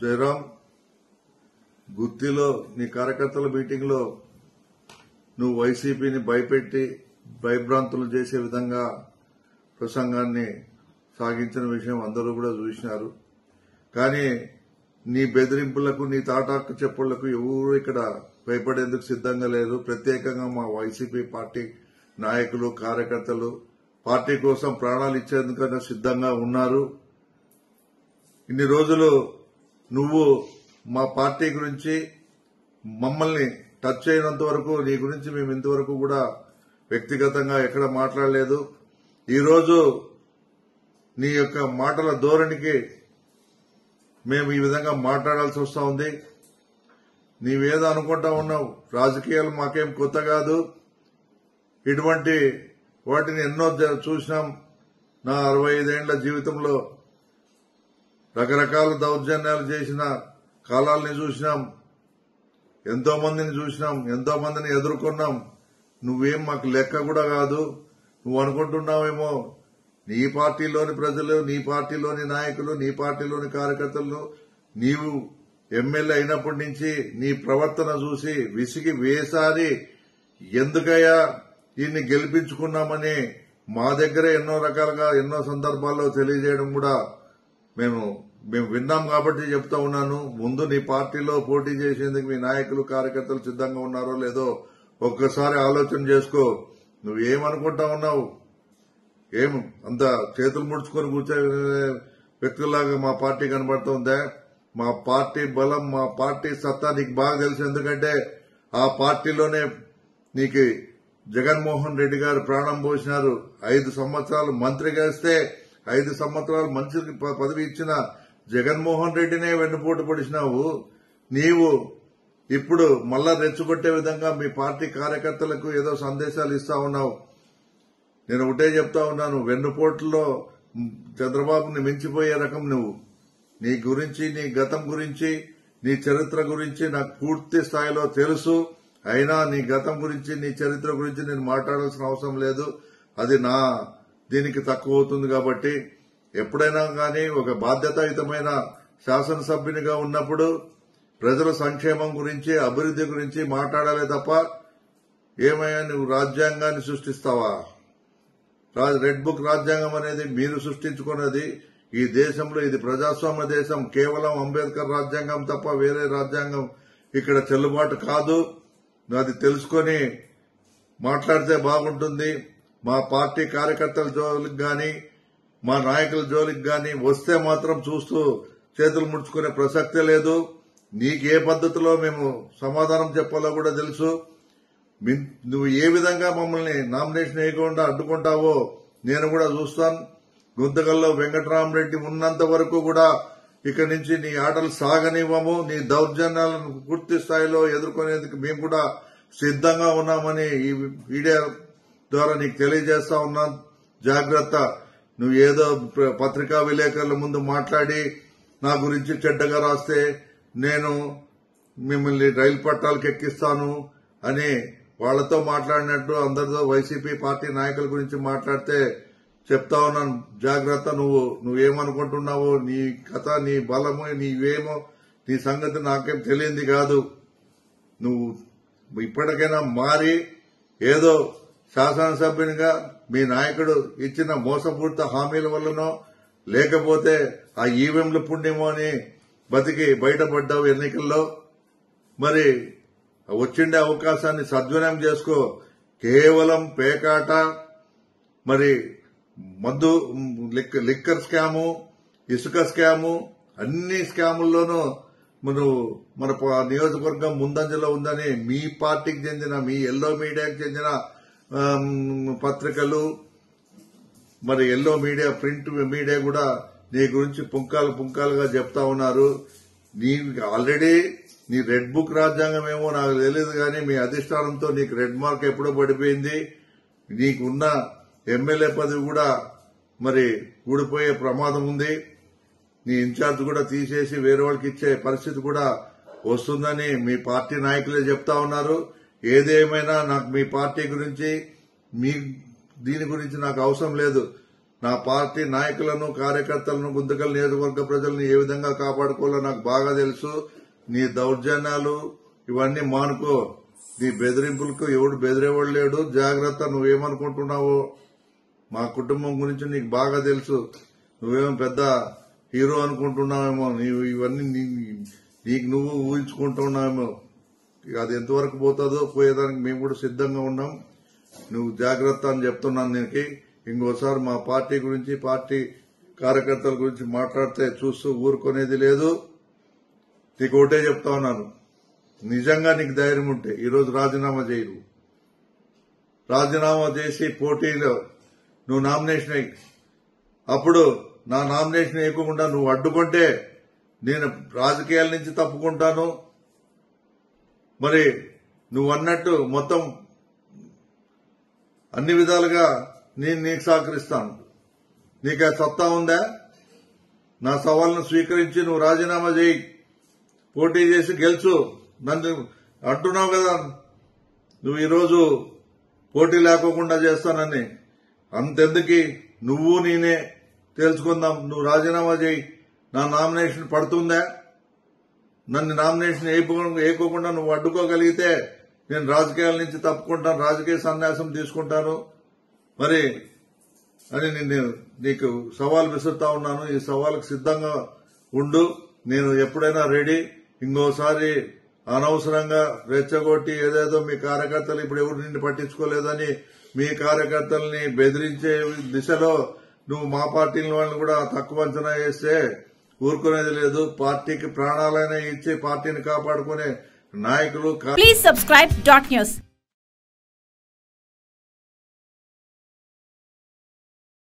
జయరాం, గుత్తిలో నీ కార్యకర్తల మీటింగ్ లో నువ్వు వైసీపీని భయపెట్టి భయభ్రాంతులు చేసే విధంగా ప్రసంగాన్ని సాగించిన విషయం అందరూ కూడా చూసినారు. కానీ నీ బెదిరింపులకు, నీ తాటాకు చెప్పుళ్లకు ఎవరు ఇక్కడ భయపడేందుకు సిద్దంగా లేరు. ప్రత్యేకంగా మా వైసీపీ పార్టీ నాయకులు, కార్యకర్తలు పార్టీ కోసం ప్రాణాలు ఇచ్చేందుకన్నా సిద్దంగా ఉన్నారు. ఇన్ని రోజులు నువ్వు మా పార్టీ గురించి మమ్మల్ని టచ్ చేయనంత వరకు నీ గురించి మేము ఇంతవరకు కూడా వ్యక్తిగతంగా ఎక్కడ మాట్లాడలేదు. ఈరోజు నీ యొక్క మాటల ధోరణికి మేము ఈ విధంగా మాట్లాడాల్సి వస్తా ఉంది. నీవేదో అనుకుంటా ఉన్నావు, రాజకీయాలు మాకేం కొత్త కాదు. ఇటువంటి వాటిని ఎన్నో చూసినాం. నా 65 ఏళ్ల జీవితంలో రకరకాల దౌర్జన్యాలు చేసిన కాలాలని చూసినాం, ఎంతో మందిని చూసినాం, ఎంతో మందిని ఎదుర్కొన్నాం. నువ్వేం మాకు లెక్క కూడా కాదు. నువ్వు అనుకుంటున్నావేమో నీ పార్టీలోని ప్రజలు, నీ పార్టీలోని నాయకులు, నీ పార్టీలోని కార్యకర్తలు నీవు ఎమ్మెల్యే అయినప్పటి నుంచి నీ ప్రవర్తన చూసి విసిగి వేసారి ఎందుకయ్యా ఈయన్ని గెలిపించుకున్నామని మా దగ్గరే ఎన్నో రకాలుగా ఎన్నో సందర్భాల్లో తెలియజేయడం కూడా మేము విన్నాం. కాబట్టి చెప్తా ఉన్నాను, ముందు నీ పార్టీలో పోటీ చేసేందుకు మీ నాయకులు, కార్యకర్తలు సిద్దంగా ఉన్నారో లేదో ఒక్కసారి ఆలోచన చేసుకో. నువ్వేమనుకుంటా ఉన్నావు? ఏం అంత చేతులు ముడుచుకొని కూర్చో వ్యక్తుల్లాగా మా పార్టీ కనబడుతుందా? మా పార్టీ బలం, మా పార్టీ సత్తా నీకు బాగా తెలుసు. ఎందుకంటే ఆ పార్టీలోనే నీకు జగన్మోహన్ రెడ్డి గారు ప్రాణం పోసినారు. 5 సంవత్సరాలు మంత్రిగా ఇస్తే 5 సంవత్సరాలు మంత్రి పదవి ఇచ్చిన జగన్మోహన్ రెడ్డినే వెన్నుపోటు పొడిచినావు. నీవు ఇప్పుడు మళ్ళా రెచ్చగొట్టే విధంగా మీ పార్టీ కార్యకర్తలకు ఏదో సందేశాలు ఇస్తా ఉన్నావు. నేను ఒకటే చెప్తా ఉన్నాను, వెన్నుపోటులో చంద్రబాబుని మించిపోయే రకం నువ్వు. నీ గురించి, నీ గతం గురించి, నీ చరిత్ర గురించి నాకు పూర్తి స్థాయిలో తెలుసు. అయినా నీ గతం గురించి, నీ చరిత్ర గురించి నేను మాట్లాడాల్సిన అవసరం లేదు. అది నా దీనికి తక్కువ అవుతుంది. కాబట్టి ఎప్పుడైనా కానీ ఒక బాధ్యతాయుతమైన శాసనసభ్యునిగా ఉన్నప్పుడు ప్రజల సంక్షేమం గురించి, అభివృద్ది గురించి మాట్లాడాలే తప్ప ఏమయ్యా నువ్వు రాజ్యాంగాన్ని సృష్టిస్తావా? రెడ్ బుక్ రాజ్యాంగం అనేది మీరు సృష్టించుకున్నది. ఈ దేశంలో ఇది ప్రజాస్వామ్య దేశం. కేవలం అంబేద్కర్ రాజ్యాంగం తప్ప వేరే రాజ్యాంగం ఇక్కడ చెల్లుబాటు కాదు. అది తెలుసుకొని మాట్లాడితే బాగుంటుంది. మా పార్టీ కార్యకర్తల జోలికి గాని, మా నాయకుల జోలికి గాని వస్తే మాత్రం చూస్తూ చేతులు ముడుచుకునే ప్రసక్తే లేదు. నీకే పద్ధతిలో మేము సమాధానం చెప్పాలో కూడా తెలుసు. నువ్వు ఏ విధంగా మమ్మల్ని నామినేషన్ వేయకుండా అడ్డుకుంటావో నేను కూడా చూస్తాను. గుంతకల్లో వెంకటరామరెడ్డి ఉన్నంత వరకు కూడా ఇక్కడి నుంచి నీ ఆటలు సాగనివ్వము. నీ దౌర్జన్యాలను పూర్తి స్థాయిలో ఎదుర్కొనేందుకు మేము కూడా సిద్దంగా ఉన్నామని ఈ వీడియో ద్వారా నీకు తెలియజేస్తా ఉన్నాం. జాగ్రత్త. నువ్వు ఏదో పత్రికా విలేకరుల ముందు మాట్లాడి నా గురించి చెడ్డగా రాస్తే నేను మిమ్మల్ని రైలు పట్టాలకు ఎక్కిస్తాను అని వాళ్లతో మాట్లాడినట్టు అందరితో వైసీపీ పార్టీ నాయకుల గురించి మాట్లాడితే చెప్తా ఉన్నాను, జాగ్రత్త. నువ్వేమనుకుంటున్నావో, నీ కథ, నీ బలము, నీవేమో, నీ సంగతి నాకేం తెలియంది కాదు. నువ్వు ఇప్పటికైనా మారి ఏదో శాసనసభ్యునిగా మీ నాయకుడు ఇచ్చిన మోసపూరిత హామీల వల్లనో లేకపోతే ఆ ఈవీఎంల పుణ్యమో అని బతికి బయటపడ్డావు ఎన్నికల్లో. మరి వచ్చిండే అవకాశాన్ని సద్వినియోగం చేసుకో. కేవలం పేకాట, మరి మందు, లిక్కర్ స్కాము, ఇసుక స్కాము, అన్ని స్కాముల్లోనూ మన నియోజకవర్గం ముందంజలో ఉందని మీ పార్టీకి చెందిన, మీ ఎల్లో మీడియాకి చెందిన పత్రికలు, మరి ఎల్లో మీడియా, ప్రింట్ మీడియా కూడా నీ గురించి పుంకాలుగా చెప్తా ఉన్నారు. నీ ఆల్రెడీ నీ రెడ్ బుక్ రాజ్యాంగం ఏమో నాకు తెలియదు కానీ మీ అధిష్టానంతో నీకు రెడ్ మార్క్ ఎప్పుడో పడిపోయింది. నీకున్న ఎమ్మెల్యే పదవి కూడా మరి ఊడిపోయే ప్రమాదం ఉంది. నీ ఇన్ఛార్జ్ కూడా తీసేసి వేరే వాళ్ళకి ఇచ్చే పరిస్థితి కూడా వస్తుందని మీ పార్టీ నాయకులే చెప్తా ఉన్నారు. ఏదేమైనా నాకు మీ పార్టీ గురించి, మీ దీని గురించి నాకు అవసరం లేదు. నా పార్టీ నాయకులను కార్యకర్తలను గుంతకల్ నియోజకవర్గ ప్రజలను ఏ విధంగా కాపాడుకోవాలో నాకు బాగా తెలుసు. నీ దౌర్జన్యాలు ఇవన్నీ మానుకో. నీ బెదిరింపులకు ఎవడు బెదిరేవాడు లేడు. జాగ్రత్త. నువ్వేమనుకుంటున్నావో మా కుటుంబం గురించి నీకు బాగా తెలుసు. నువ్వేమో పెద్ద హీరో అనుకుంటున్నావేమో. ఇవన్నీ నీకు నువ్వు ఊహించుకుంటున్నావేమో. అది ఎంతవరకు పోతుందో పోయేదానికి మేము కూడా సిద్ధంగా ఉన్నాం. నువ్వు జాగ్రత్త అని చెప్తున్నాను. నీకు ఇంకోసారి మా పార్టీ గురించి పార్టీ కార్యకర్తల గురించి మాట్లాడితే చూస్తూ ఊరుకునేది లేదు. నీకు ఒకటే చెప్తా ఉన్నాను, నిజంగా నీకు ధైర్యం ఉంటే ఈరోజు రాజీనామా చేయరు. రాజీనామా చేసి పోటీలో నువ్వు నామినేషన్ అయ్యి అప్పుడు నా నామినేషన్ వేయకుండా నువ్వు అడ్డుకుంటే నేను రాజకీయాల నుంచి తప్పుకుంటాను. మరి నువ్వు అన్నట్టు మొత్తం అన్ని విధాలుగా నేను నీకు సహకరిస్తాను. నీకు ఆ సత్తా ఉందా? నా సవాల్ను స్వీకరించి నువ్వు రాజీనామా చేయి, పోటీ చేసి గెలుచు. నన్ను అంటున్నావు కదా నువ్వు ఈరోజు పోటీ లేకోకుండా చేస్తానని. అంతెందుకు, నువ్వు నేనే తెలుసుకుందాం. నువ్వు రాజీనామా చేయి. నా నామినేషన్ పడుతుందా? నన్ను నామినేషన్ వేయకోకుండా నువ్వు అడ్డుకోగలిగితే నేను రాజకీయాల నుంచి తప్పుకుంటాను, రాజకీయ సన్యాసం తీసుకుంటాను. మరి అని నేను నీకు సవాల్ విసురుతా ఉన్నాను. ఈ సవాల్కు సిద్ధంగా ఉండు. నేను ఎప్పుడైనా రెడీ. ఇంకోసారి అనవసరంగా రెచ్చగొట్టి ఏదేదో మీ కార్యకర్తలు ఇప్పుడు ఎవరు నిన్ను పట్టించుకోలేదని మీ కార్యకర్తల్ని బెదిరించే దిశలో నువ్వు మా పార్టీ వాళ్ళని కూడా తక్కువ అంచనా వేస్తే ఊరుకునేది లేదు. పార్టీకి ప్రాణాలైనా ఇచ్చి పార్టీని కాపాడుకునే నాయకులు. Please subscribe .news.